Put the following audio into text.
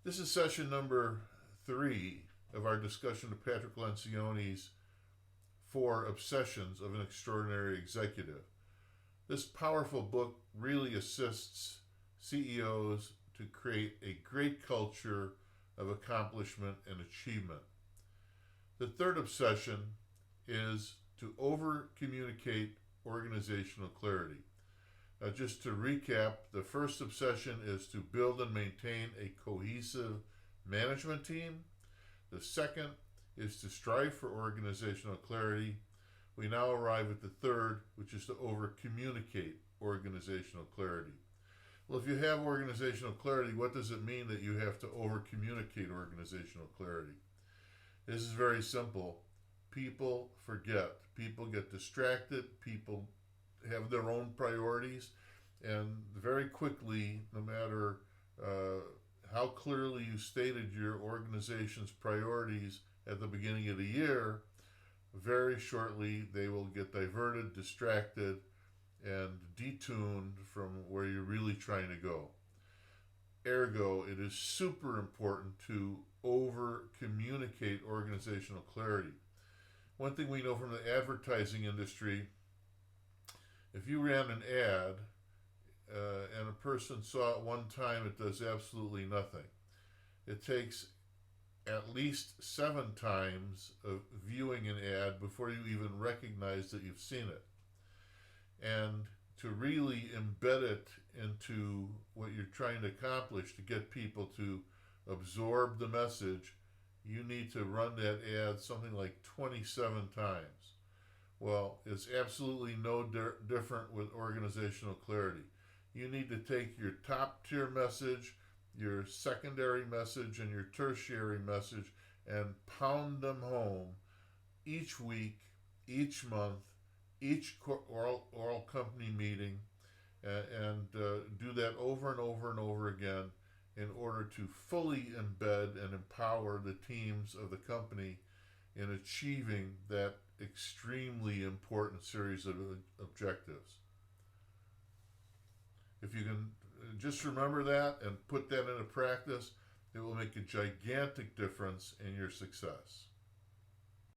This is session number 3 of our discussion of Patrick Lencioni's 4 Obsessions of an Extraordinary Executive. This powerful book really assists CEOs to create a great culture of accomplishment and achievement. The third obsession is to over-communicate organizational clarity. Now, just to recap, the first obsession is to build and maintain a cohesive management team. The second is to strive for organizational clarity. We now arrive at the third, which is to over-communicate organizational clarity. Well, if you have organizational clarity, what does it mean that you have to over-communicate organizational clarity? This is very simple. People forget. People get distracted. People have their own priorities, and very quickly, no matter how clearly you stated your organization's priorities at the beginning of the year, very shortly they will get diverted, distracted, and detuned from where you're really trying to go. Ergo, it is super important to over-communicate organizational clarity. One thing we know from the advertising industry, if you ran an ad and a person saw it one time, it does absolutely nothing. It takes at least 7 times of viewing an ad before you even recognize that you've seen it. And to really embed it into what you're trying to accomplish, to get people to absorb the message, you need to run that ad something like 27 times. Well, it's absolutely no different with organizational clarity. You need to take your top tier message, your secondary message, and your tertiary message and pound them home each week, each month, each oral company meeting, and do that over and over and over again in order to fully embed and empower the teams of the company in achieving that extremely important series of objectives. If you can just remember that and put that into practice, it will make a gigantic difference in your success.